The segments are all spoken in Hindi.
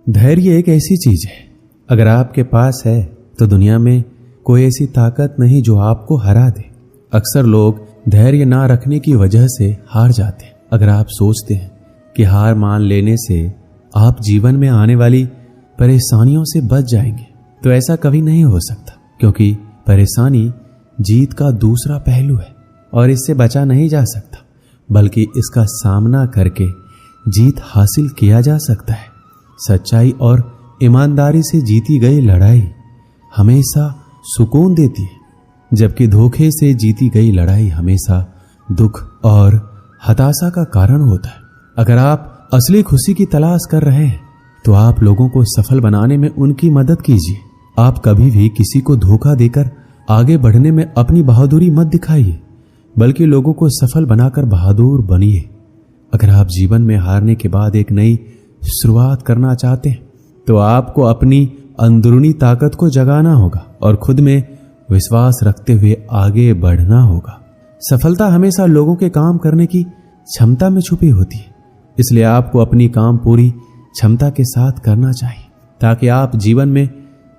धैर्य एक ऐसी चीज है, अगर आपके पास है तो दुनिया में कोई ऐसी ताकत नहीं जो आपको हरा दे। अक्सर लोग धैर्य ना रखने की वजह से हार जाते हैं। अगर आप सोचते हैं कि हार मान लेने से आप जीवन में आने वाली परेशानियों से बच जाएंगे, तो ऐसा कभी नहीं हो सकता, क्योंकि परेशानी जीत का दूसरा पहलू है और इससे बचा नहीं जा सकता, बल्कि इसका सामना करके जीत हासिल किया जा सकता है। सच्चाई और ईमानदारी से जीती गई लड़ाई हमेशा सुकून देती है, जबकि धोखे से जीती गई लड़ाई हमेशा दुख और हताशा का कारण होता है। अगर आप असली खुशी की तलाश कर रहे हैं तो आप लोगों को सफल बनाने में उनकी मदद कीजिए। आप कभी भी किसी को धोखा देकर आगे बढ़ने में अपनी बहादुरी मत दिखाइए, बल्कि लोगों को सफल बनाकर बहादुर बनिए। अगर आप जीवन में हारने के बाद एक नई शुरुआत करना चाहते हैं तो आपको अपनी अंदरूनी ताकत को जगाना होगा और खुद में विश्वास रखते हुए आगे बढ़ना होगा। सफलता हमेशा लोगों के काम करने की क्षमता में छुपी होती है, इसलिए आपको अपनी काम पूरी क्षमता के साथ करना चाहिए ताकि आप जीवन में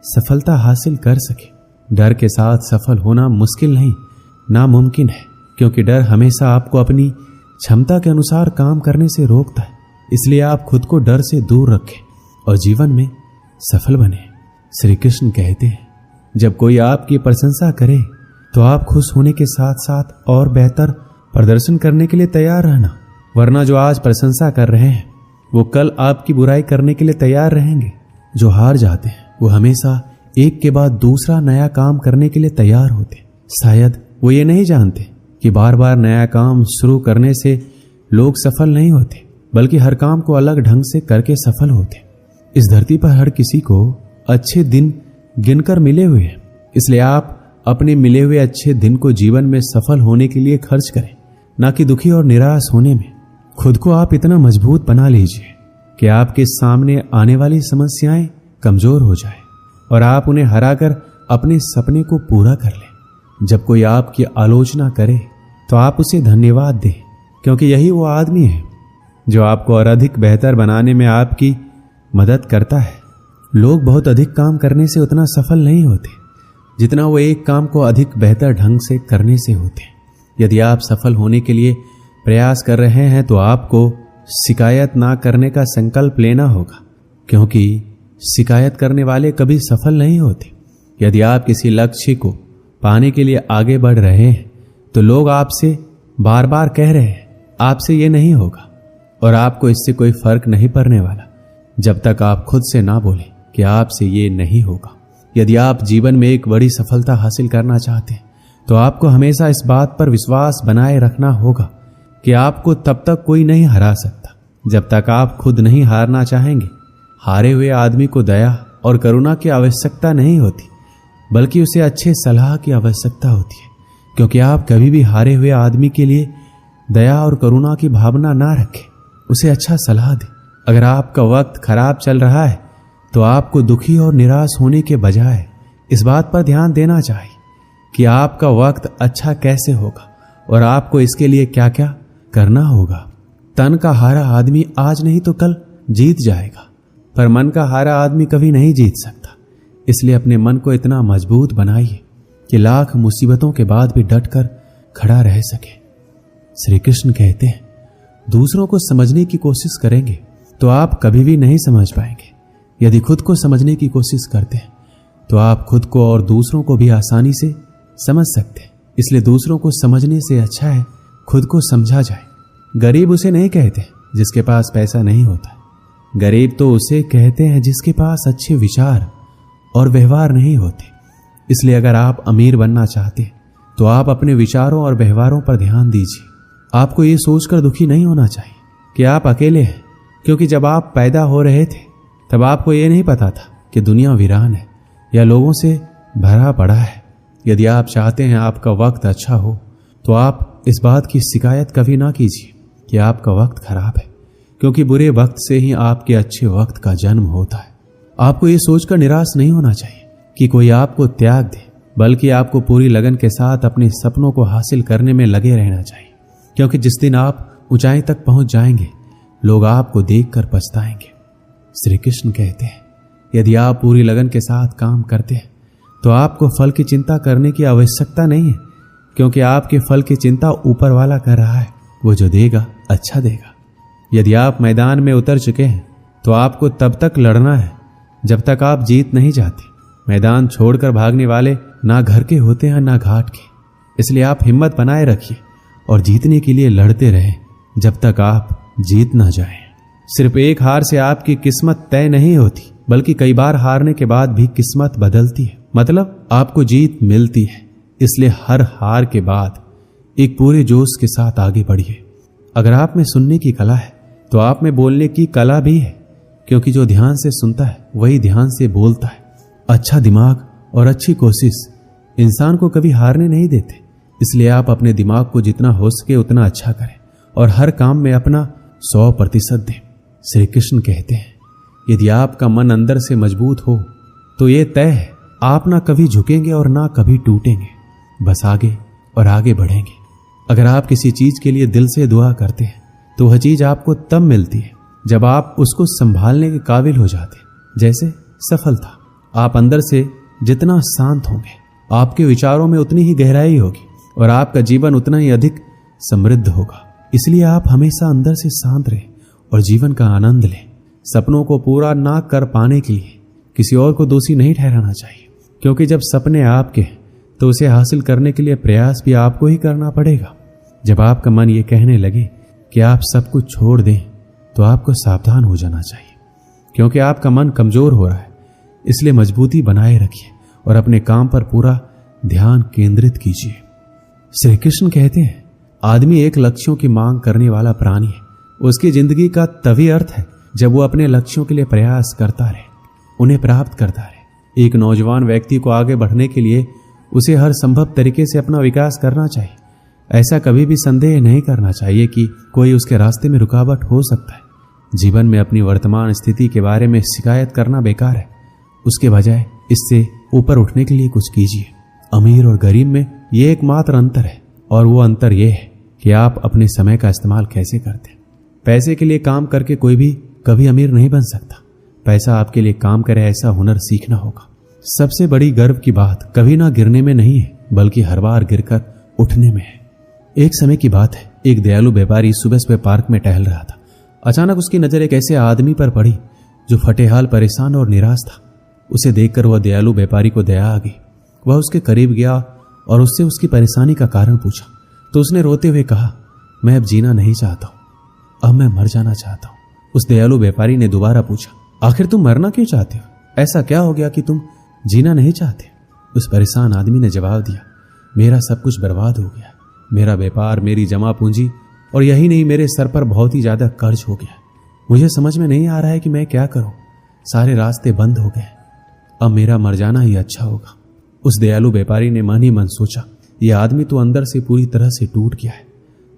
सफलता हासिल कर सके। डर के साथ सफल होना मुश्किल नहीं, नामुमकिन है, क्योंकि डर हमेशा आपको अपनी क्षमता के अनुसार काम करने से रोकता है। इसलिए आप खुद को डर से दूर रखें और जीवन में सफल बने। श्री कृष्ण कहते हैं, जब कोई आपकी प्रशंसा करे तो आप खुश होने के साथ साथ और बेहतर प्रदर्शन करने के लिए तैयार रहना, वरना जो आज प्रशंसा कर रहे हैं वो कल आपकी बुराई करने के लिए तैयार रहेंगे। जो हार जाते हैं वो हमेशा एक के बाद दूसरा नया काम करने के लिए तैयार होते। शायद वो ये नहीं जानते कि बार बार नया काम शुरू करने से लोग सफल नहीं होते, बल्कि हर काम को अलग ढंग से करके सफल होते। इस धरती पर हर किसी को अच्छे दिन गिनकर मिले हुए हैं, इसलिए आप अपने मिले हुए अच्छे दिन को जीवन में सफल होने के लिए खर्च करें, ना कि दुखी और निराश होने में। खुद को आप इतना मजबूत बना लीजिए कि आपके सामने आने वाली समस्याएं कमजोर हो जाए और आप उन्हें हराकर अपने सपने को पूरा कर लें। जब कोई आपकी आलोचना करे तो आप उसे धन्यवाद दें, क्योंकि यही वो आदमी है जो आपको और अधिक बेहतर बनाने में आपकी मदद करता है। लोग बहुत अधिक काम करने से उतना सफल नहीं होते जितना वो एक काम को अधिक बेहतर ढंग से करने से होते हैं। यदि आप सफल होने के लिए प्रयास कर रहे हैं तो आपको शिकायत ना करने का संकल्प लेना होगा, क्योंकि शिकायत करने वाले कभी सफल नहीं होते। यदि आप किसी लक्ष्य को पाने के लिए आगे बढ़ रहे हैं तो लोग आपसे बार बार कह रहे हैं आपसे ये नहीं होगा, और आपको इससे कोई फर्क नहीं पड़ने वाला जब तक आप खुद से ना बोलें कि आपसे ये नहीं होगा। यदि आप जीवन में एक बड़ी सफलता हासिल करना चाहते हैं तो आपको हमेशा इस बात पर विश्वास बनाए रखना होगा कि आपको तब तक कोई नहीं हरा सकता जब तक आप खुद नहीं हारना चाहेंगे। हारे हुए आदमी को दया और करुणा की आवश्यकता नहीं होती, बल्कि उसे अच्छे सलाह की आवश्यकता होती है, क्योंकि आप कभी भी हारे हुए आदमी के लिए दया और करुणा की भावना ना रखें, उसे अच्छा सलाह दें। अगर आपका वक्त खराब चल रहा है तो आपको दुखी और निराश होने के बजाय इस बात पर ध्यान देना चाहिए कि आपका वक्त अच्छा कैसे होगा और आपको इसके लिए क्या क्या करना होगा। तन का हारा आदमी आज नहीं तो कल जीत जाएगा, पर मन का हारा आदमी कभी नहीं जीत सकता। इसलिए अपने मन को इतना मजबूत बनाइए कि लाख मुसीबतों के बाद भी डटकर खड़ा रह सके। श्री कृष्ण कहते हैं, दूसरों को समझने की कोशिश करेंगे तो आप कभी भी नहीं समझ पाएंगे। यदि खुद को समझने की कोशिश करते हैं तो आप खुद को और दूसरों को भी आसानी से समझ सकते हैं। इसलिए दूसरों को समझने से अच्छा है खुद को समझा जाए। गरीब उसे नहीं कहते जिसके पास पैसा नहीं होता, गरीब तो उसे कहते हैं जिसके पास अच्छे विचार और व्यवहार नहीं होते। इसलिए अगर आप अमीर बनना चाहते हैं तो आप अपने विचारों और व्यवहारों पर ध्यान दीजिए। आपको ये सोचकर दुखी नहीं होना चाहिए कि आप अकेले हैं, क्योंकि जब आप पैदा हो रहे थे तब आपको ये नहीं पता था कि दुनिया वीरान है या लोगों से भरा पड़ा है। यदि आप चाहते हैं आपका वक्त अच्छा हो तो आप इस बात की शिकायत कभी ना कीजिए कि आपका वक्त खराब है, क्योंकि बुरे वक्त से ही आपके अच्छे वक्त का जन्म होता है। आपको ये सोचकर निराश नहीं होना चाहिए कि कोई आपको त्याग दे, बल्कि आपको पूरी लगन के साथ अपने सपनों को हासिल करने में लगे रहना चाहिए, क्योंकि जिस दिन आप ऊंचाई तक पहुंच जाएंगे लोग आपको देखकर पछताएंगे। श्री कृष्ण कहते हैं, यदि आप पूरी लगन के साथ काम करते हैं तो आपको फल की चिंता करने की आवश्यकता नहीं है, क्योंकि आपके फल की चिंता ऊपर वाला कर रहा है। वो जो देगा अच्छा देगा। यदि आप मैदान में उतर चुके हैं तो आपको तब तक लड़ना है जब तक आप जीत नहीं जाते। मैदान छोड़कर भागने वाले ना घर के होते हैं ना घाट के। इसलिए आप हिम्मत बनाए रखिए और जीतने के लिए लड़ते रहें जब तक आप जीत ना जाएं। सिर्फ एक हार से आपकी किस्मत तय नहीं होती, बल्कि कई बार हारने के बाद भी किस्मत बदलती है, मतलब आपको जीत मिलती है। इसलिए हर हार के बाद एक पूरे जोश के साथ आगे बढ़िए। अगर आप में सुनने की कला है तो आप में बोलने की कला भी है, क्योंकि जो ध्यान से सुनता है वही ध्यान से बोलता है। अच्छा दिमाग और अच्छी कोशिश इंसान को कभी हारने नहीं देते। इसलिए आप अपने दिमाग को जितना हो सके उतना अच्छा करें और हर काम में अपना 100% दें। श्री कृष्ण कहते हैं, यदि आपका मन अंदर से मजबूत हो तो ये तय है, आप ना कभी झुकेंगे और ना कभी टूटेंगे, बस आगे और आगे बढ़ेंगे। अगर आप किसी चीज के लिए दिल से दुआ करते हैं तो वह चीज आपको तब मिलती है जब आप उसको संभालने के काबिल हो जाते हैं। जैसे सफलता, आप अंदर से जितना शांत होंगे आपके विचारों में उतनी ही गहराई होगी और आपका जीवन उतना ही अधिक समृद्ध होगा। इसलिए आप हमेशा अंदर से शांत रहें और जीवन का आनंद लें। सपनों को पूरा ना कर पाने के लिए किसी और को दोषी नहीं ठहराना चाहिए, क्योंकि जब सपने आपके तो उसे हासिल करने के लिए प्रयास भी आपको ही करना पड़ेगा। जब आपका मन ये कहने लगे कि आप सब कुछ छोड़ दें तो आपको सावधान हो जाना चाहिए, क्योंकि आपका मन कमजोर हो रहा है। इसलिए मजबूती बनाए रखिए और अपने काम पर पूरा ध्यान केंद्रित कीजिए। श्री कृष्ण कहते हैं, आदमी एक लक्ष्यों की मांग करने वाला प्राणी है। उसकी जिंदगी का तभी अर्थ है जब वो अपने लक्ष्यों के लिए प्रयास करता रहे, उन्हें प्राप्त करता रहे। एक नौजवान व्यक्ति को आगे बढ़ने के लिए उसे हर संभव तरीके से अपना विकास करना चाहिए। ऐसा कभी भी संदेह नहीं करना चाहिए कि कोई उसके रास्ते में रुकावट हो सकता है। जीवन में अपनी वर्तमान स्थिति के बारे में शिकायत करना बेकार है। उसके बजाय इससे ऊपर उठने के लिए कुछ कीजिए। अमीर और गरीब में ये एकमात्र अंतर है, और वो अंतर ये है कि आप अपने समय का इस्तेमाल कैसे करते हैं। पैसे के लिए काम करके कोई भी कभी अमीर नहीं बन सकता। पैसा आपके लिए काम करे ऐसा हुनर सीखना होगा। सबसे बड़ी गर्व की बात कभी ना गिरने में नहीं है, बल्कि हर बार गिरकर उठने में है। एक समय की बात है, एक दयालु व्यापारी सुबह सुबह पार्क में टहल रहा था। अचानक उसकी नजर एक ऐसे आदमी पर पड़ी जो फटेहाल, परेशान और निराश था। उसे देखकर वह दयालु व्यापारी को दया आ गई। वह उसके करीब गया और उससे उसकी परेशानी का कारण पूछा। तो उसने रोते हुए कहा, मैं अब जीना नहीं चाहता हूं, अब मैं मर जाना चाहता हूं। उस दयालु व्यापारी ने दोबारा पूछा, आखिर तुम मरना क्यों चाहते हो? ऐसा क्या हो गया कि तुम जीना नहीं चाहते? उस परेशान आदमी ने जवाब दिया, मेरा सब कुछ बर्बाद हो गया। मेरा व्यापार, मेरी जमा पूंजी, और यही नहीं, मेरे सर पर बहुत ही ज्यादा कर्ज हो गया। मुझे समझ में नहीं आ रहा है कि मैं क्या करूं। सारे रास्ते बंद हो गए। अब मेरा मर जाना ही अच्छा होगा। उस दयालु व्यापारी ने मन ही मन सोचा, यह आदमी तो अंदर से पूरी तरह से टूट गया है,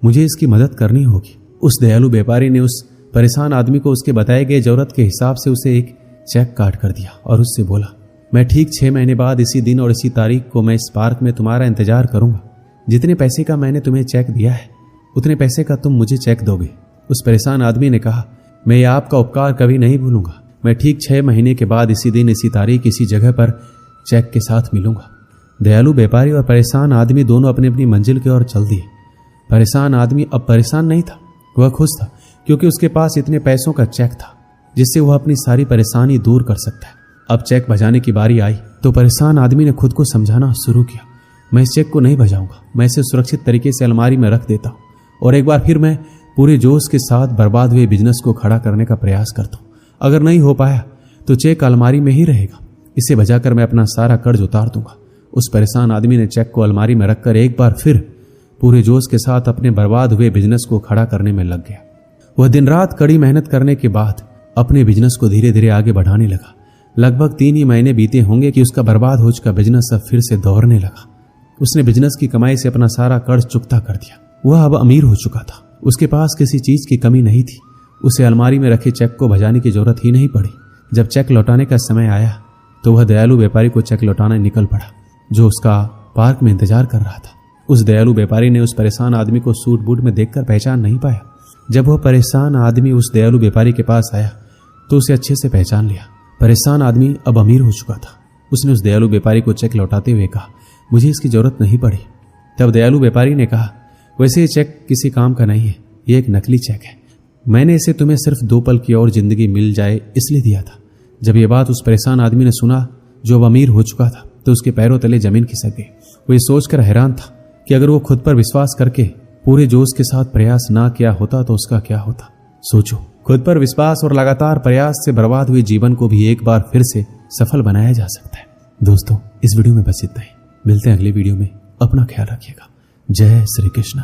मुझे इसकी मदद करनी होगी। उस दयालु व्यापारी ने उस परेशान आदमी को उसके बताए गए जरूरत के हिसाब से उसे एक चेक काट कर दिया और उससे बोला, मैं ठीक 6 महीने बाद इसी दिन और इसी तारीख को मैं इस पार्क में तुम्हारा इंतजार करूंगा। जितने पैसे का मैंने तुम्हें चेक दिया है उतने पैसे का तुम मुझे चेक दोगे। उस परेशान आदमी ने कहा, मैं ये आपका उपकार कभी नहीं भूलूंगा। मैं ठीक 6 महीने के बाद इसी दिन इसी तारीख इसी जगह पर चेक के साथ मिलूंगा। दयालु व्यापारी और परेशान आदमी दोनों अपनी अपनी मंजिल की ओर चल दिए। परेशान आदमी अब परेशान नहीं था, वह खुश था, क्योंकि उसके पास इतने पैसों का चेक था जिससे वह अपनी सारी परेशानी दूर कर सकता है। अब चेक बजाने की बारी आई तो परेशान आदमी ने खुद को समझाना शुरू किया, मैं इस चेक को नहीं बजाऊंगा, मैं इसे सुरक्षित तरीके से अलमारी में रख देता हूं और एक बार फिर मैं पूरे जोश के साथ बर्बाद हुए बिजनेस को खड़ा करने का प्रयास करता हूं। अगर नहीं हो पाया तो चेक अलमारी में ही रहेगा, इसे बजाकर मैं अपना सारा कर्ज उतार दूंगा। उस परेशान आदमी ने चेक को अलमारी में रखकर एक बार फिर पूरे जोश के साथ अपने बर्बाद हुए बिजनेस को खड़ा करने में लग गया। वह दिन रात कड़ी मेहनत करने के बाद अपने बिजनेस को धीरे धीरे आगे बढ़ाने लगा। लगभग 3 ही महीने बीते होंगे कि उसका बर्बाद हो चुका बिजनेस अब फिर से दौड़ने लगा। उसने बिजनेस की कमाई से अपना सारा कर्ज चुकता कर दिया। वह अब अमीर हो चुका था, उसके पास किसी चीज की कमी नहीं थी। उसे अलमारी में रखे चेक को बजाने की जरूरत ही नहीं पड़ी। जब चेक लौटाने का समय आया तो वह दयालु व्यापारी को चेक लौटाने निकल पड़ा, जो उसका पार्क में इंतजार कर रहा था। उस दयालु व्यापारी ने उस परेशान आदमी को सूट बूट में देखकर पहचान नहीं पाया। जब वह परेशान आदमी उस दयालु व्यापारी के पास आया तो उसे अच्छे से पहचान लिया। परेशान आदमी अब अमीर हो चुका था। उसने उस दयालु व्यापारी को चेक लौटाते हुए कहा, मुझे इसकी जरूरत नहीं पड़ी। तब दयालु व्यापारी ने कहा, वैसे ये चेक किसी काम का नहीं है, ये एक नकली चेक है। मैंने इसे तुम्हें सिर्फ 2 पल की और जिंदगी मिल जाए इसलिए दिया था। जब ये बात उस परेशान आदमी ने सुना जो अब अमीर हो चुका था, तो उसके पैरों तले जमीन खिसक गई। वो ये सोचकर हैरान था कि अगर वो खुद पर विश्वास करके पूरे जोश के साथ प्रयास ना किया होता तो उसका क्या होता। सोचो, खुद पर विश्वास और लगातार प्रयास से बर्बाद हुए जीवन को भी एक बार फिर से सफल बनाया जा सकता है। दोस्तों, इस वीडियो में बस इतना ही। मिलते हैं अगली वीडियो में। अपना ख्याल रखिएगा। जय श्री कृष्ण।